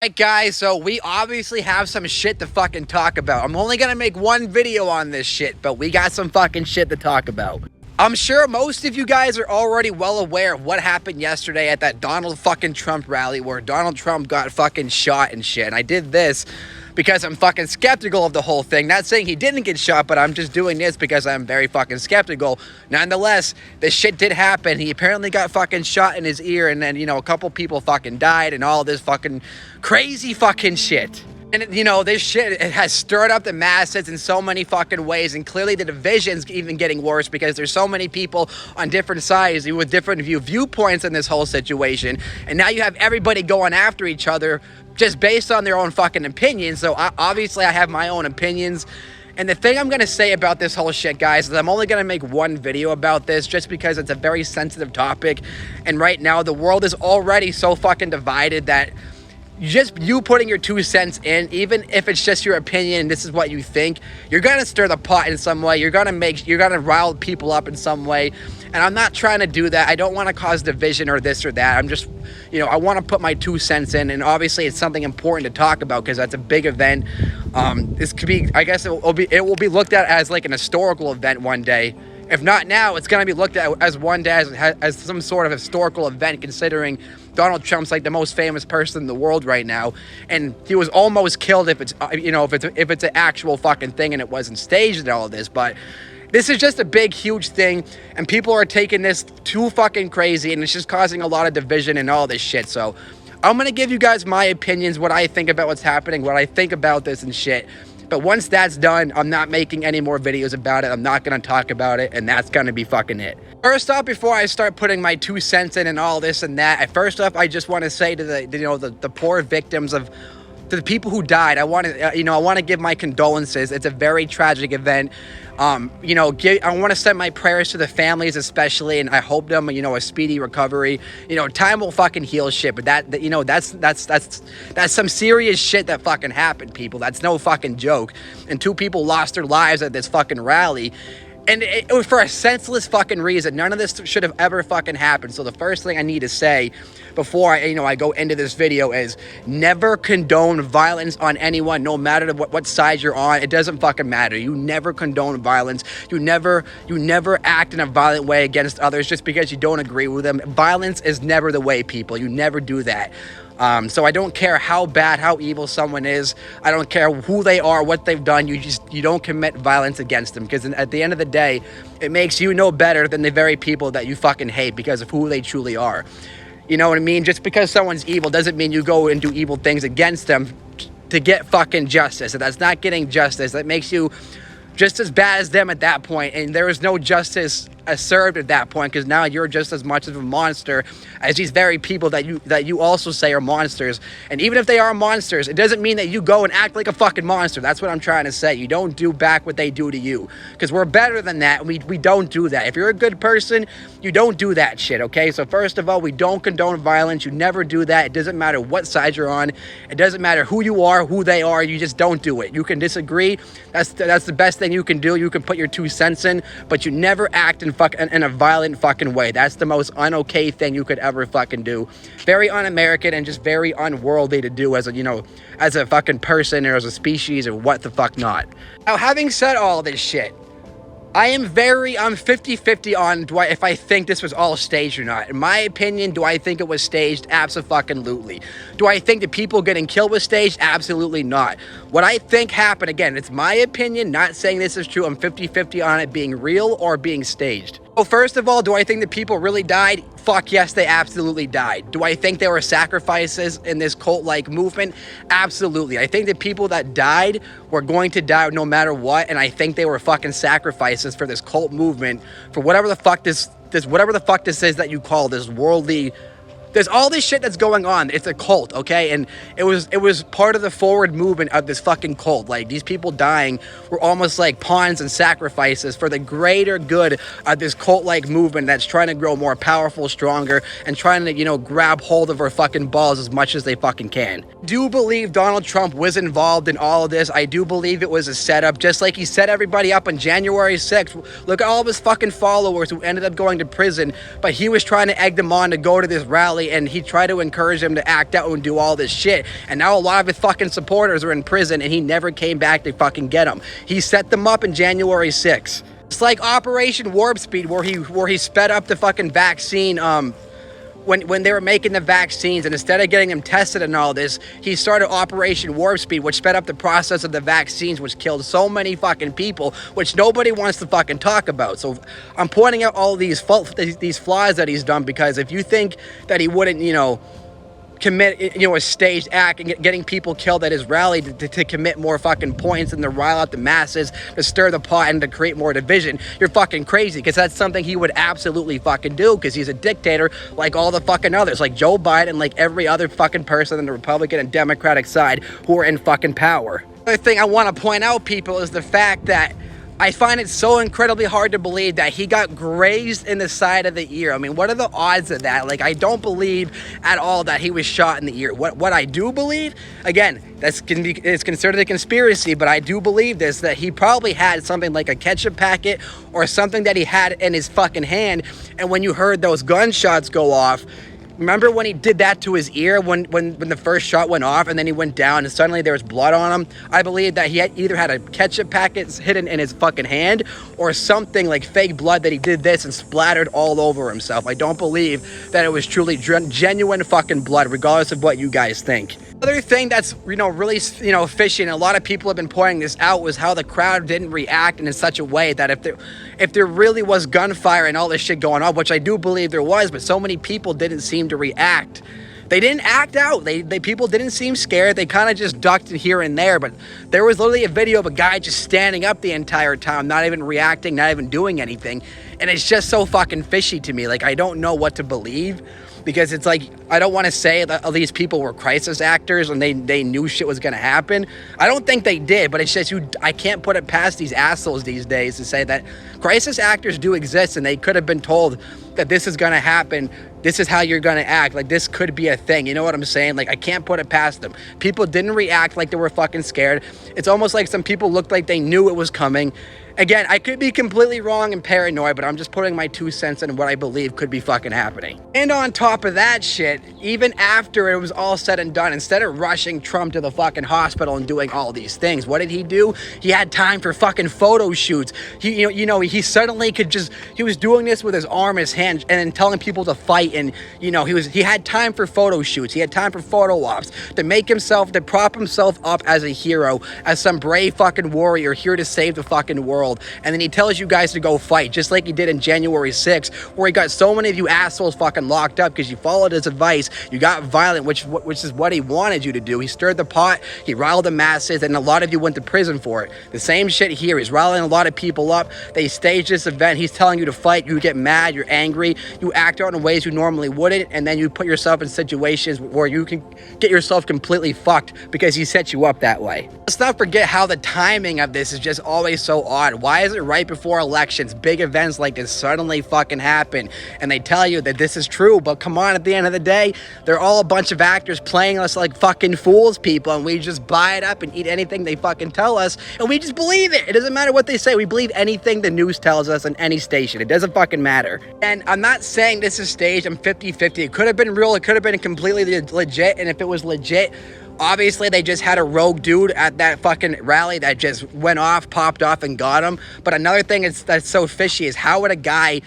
Alright guys, so we obviously have some shit to fucking talk about. I'm only gonna make one video on this shit, but we got some fucking shit to talk about. I'm sure most of you guys are already well aware of what happened yesterday at that Donald fucking Trump rally where Donald Trump got fucking shot and shit. And I did this because I'm fucking skeptical of the whole thing. Not saying he didn't get shot, but I'm just doing this because I'm very fucking skeptical. Nonetheless, this shit did happen. He apparently got fucking shot in his ear, and then, you know, a couple people fucking died and all this fucking crazy fucking shit. And, you know, this shit, it has stirred up the masses in so many fucking ways, and clearly the division's even getting worse because there's so many people on different sides with different viewpoints in this whole situation, and now you have everybody going after each other just based on their own fucking opinions. So obviously I have my own opinions, and the thing I'm going to say about this whole shit, guys, is I'm only going to make one video about this just because it's a very sensitive topic, and right now the world is already so fucking divided that just you putting your 2 cents in, even if it's just your opinion, this is what you think, you're gonna stir the pot in some way. You're gonna rile people up in some way, and I'm not trying to do that. I don't want to cause division or this or that. I'm just, you know, I want to put my 2 cents in, and obviously it's something important to talk about because that's a big event. This could be, I guess, it will be looked at as like an historical event one day. If not now, it's going to be looked at as one day as some sort of historical event, considering Donald Trump's like the most famous person in the world right now, and he was almost killed if it's, you know, if it's an actual fucking thing and it wasn't staged and all of this. But this is just a big, huge thing, and people are taking this too fucking crazy, and it's just causing a lot of division and all this shit. So I'm going to give you guys my opinions, what I think about what's happening, what I think about this and shit. But once that's done, I'm not making any more videos about it. I'm not going to talk about it, and that's going to be fucking it. First off, before I start putting my 2 cents in and all this and that, first off, I just want to say to the poor victims of, to the people who died, I want to give my condolences. It's a very tragic event. I want to send my prayers to the families especially, and I hope them, a speedy recovery. Time will fucking heal shit, but that's some serious shit that fucking happened, people. That's no fucking joke. And 2 people lost their lives at this fucking rally. And it was for a senseless fucking reason. None of this should have ever fucking happened. So the first thing I need to say before I go into this video is never condone violence on anyone, no matter what side you're on. It doesn't fucking matter. You never condone violence. You never act in a violent way against others just because you don't agree with them. Violence is never the way, people. You never do that. So I don't care how bad, how evil someone is. I don't care who they are, what they've done. You don't commit violence against them, because at the end of the day, it makes you no better than the very people that you fucking hate because of who they truly are. You know what I mean? Just because someone's evil doesn't mean you go and do evil things against them to get fucking justice. And that's not getting justice. That makes you just as bad as them at that point, and there is no justice served at that point, because now you're just as much of a monster as these very people that you also say are monsters. And even if they are monsters, it doesn't mean that you go and act like a fucking monster. That's what I'm trying to say. You don't do back what they do to you, because we're better than that. We don't do that. If you're a good person, you don't do that shit, okay? So first of all, we don't condone violence. You never do that. It doesn't matter what side you're on. It doesn't matter who you are, who they are. You just don't do it. You can disagree. That's the best thing you can do. You can put your 2 cents in, but you never act in a violent fucking way. That's the most un-okay thing you could ever fucking do. Very un-American and just very unworldly to do as a fucking person or as a species or what the fuck not. Now, having said all this shit, I'm 50-50 on if I think this was all staged or not. In my opinion, do I think it was staged? Abso-fucking-lutely. Do I think the people getting killed was staged? Absolutely not. What I think happened, again, it's my opinion, not saying this is true. I'm 50-50 on it being real or being staged. So first of all, do I think that people really died? Fuck yes, they absolutely died. Do I think there were sacrifices in this cult-like movement? Absolutely. I think that people that died were going to die no matter what, and I think they were fucking sacrifices for this cult movement, for whatever the fuck this is that you call this worldly. There's all this shit that's going on. It's a cult, okay? And it was part of the forward movement of this fucking cult. Like, these people dying were almost like pawns and sacrifices for the greater good of this cult-like movement that's trying to grow more powerful, stronger, and trying to, grab hold of our fucking balls as much as they fucking can. I do believe Donald Trump was involved in all of this. I do believe it was a setup, just like he set everybody up on January 6th. Look at all of his fucking followers who ended up going to prison, but he was trying to egg them on to go to this rally rally, and he tried to encourage him to act out and do all this shit. And now a lot of his fucking supporters are in prison, and he never came back to fucking get them. He set them up in January 6th. It's like Operation Warp Speed, where he sped up the fucking vaccine, when they were making the vaccines, and instead of getting them tested and all this, he started Operation Warp Speed, which sped up the process of the vaccines, which killed so many fucking people, which nobody wants to fucking talk about. So I'm pointing out all these flaws that he's done, because if you think that he wouldn't, commit, a staged act and getting people killed at his rally to commit more fucking points and to rile out the masses, to stir the pot and to create more division, you're fucking crazy, because that's something he would absolutely fucking do, because he's a dictator like all the fucking others, like Joe Biden, like every other fucking person on the Republican and Democratic side who are in fucking power. The other thing I want to point out, people, is the fact that I find it so incredibly hard to believe that he got grazed in the side of the ear. I mean, what are the odds of that? Like, I don't believe at all that he was shot in the ear. What I do believe, again, it's considered a conspiracy, but I do believe this, that he probably had something like a ketchup packet or something that he had in his fucking hand, and when you heard those gunshots go off, remember when he did that to his ear when the first shot went off and then he went down and suddenly there was blood on him? I believe that he either had a ketchup packet hidden in his fucking hand or something like fake blood, that he did this and splattered all over himself. I don't believe that it was truly genuine fucking blood, regardless of what you guys think. Other thing that's, really, fishy, and a lot of people have been pointing this out, was how the crowd didn't react in such a way that if there really was gunfire and all this shit going on, which I do believe there was, but so many people didn't seem to react. They didn't act out. People didn't seem scared. They kind of just ducked here and there, but there was literally a video of a guy just standing up the entire time, not even reacting, not even doing anything. And it's just so fucking fishy to me. Like, I don't know what to believe, because it's like, I don't want to say that all these people were crisis actors and they knew shit was going to happen. I don't think they did, but it's just, I can't put it past these assholes these days to say that crisis actors do exist and they could have been told that this is going to happen, this is how you're going to act, like this could be a thing. You know what I'm saying? Like, I can't put it past them. People didn't react like they were fucking scared. It's almost like some people looked like they knew it was coming. Again, I could be completely wrong and paranoid, but I'm just putting my 2 cents in what I believe could be fucking happening. And on top of that shit, even after it was all said and done, instead of rushing Trump to the fucking hospital and doing all these things, what did he do? He had time for fucking photo shoots. He suddenly could just, he was doing this with his arm, his hand, and then telling people to fight, and he had time for photo shoots. He had time for photo ops to prop himself up as a hero, as some brave fucking warrior here to save the fucking world. And then he tells you guys to go fight, just like he did in January 6th, where he got so many of you assholes fucking locked up because you followed his advice. You got violent, which is what he wanted you to do. He stirred the pot, he riled the masses, and a lot of you went to prison for it. The same shit here. He's riling a lot of people up. They staged this event. He's telling you to fight. You get mad, you're angry, you act out in ways you normally wouldn't, and then you put yourself in situations where you can get yourself completely fucked because he set you up that way. Let's not forget how the timing of this is just always so odd. Why is it right before elections, big events like this suddenly fucking happen, and they tell you that this is true, but come on, at the end of the day, they're all a bunch of actors playing us like fucking fools, people, and we just buy it up and eat anything they fucking tell us, and we just believe it. It doesn't matter what they say. We believe anything the news tells us on any station. It doesn't fucking matter. And I'm not saying this is staged. I'm 50-50. It could have been real. It could have been completely legit, and if it was legit, obviously, they just had a rogue dude at that fucking rally that just went off, popped off, and got him. But another thing that's so fishy is, how would a guy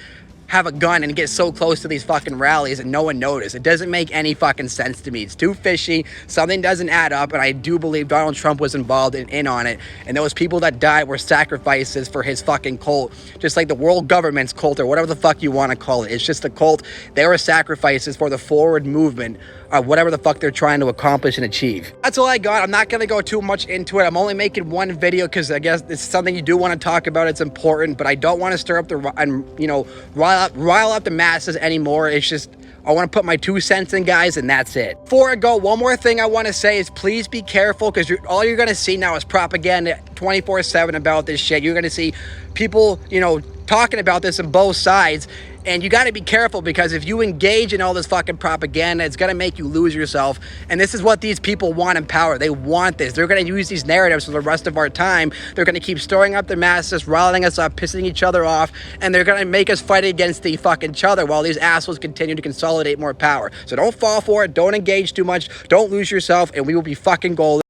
have a gun and get so close to these fucking rallies and no one noticed? It doesn't make any fucking sense to me. It's too fishy. Something doesn't add up, and I do believe Donald Trump was involved in on it. And those people that died were sacrifices for his fucking cult, just like the world government's cult, or whatever the fuck you want to call it. It's just a cult. They were sacrifices for the forward movement, whatever the fuck they're trying to accomplish and achieve. That's all I got. I'm not going to go too much into it. I'm only making one video because I guess it's something you do want to talk about. It's important, but I don't want to stir up rile up the masses anymore. It's just, I want to put my 2 cents in, guys, and that's it. Before I go, one more thing I want to say is, please be careful, because all you're going to see now is propaganda 24/7 about this shit. You're going to see people, talking about this on both sides, And you got to be careful, because if you engage in all this fucking propaganda, it's going to make you lose yourself. And this is what these people want in power. They want this. They're going to use these narratives for the rest of our time. They're going to keep stirring up the masses, riling us up, pissing each other off, and they're going to make us fight against the fucking each other while these assholes continue to consolidate more power. So don't fall for it. Don't engage too much. Don't lose yourself, and we will be fucking golden.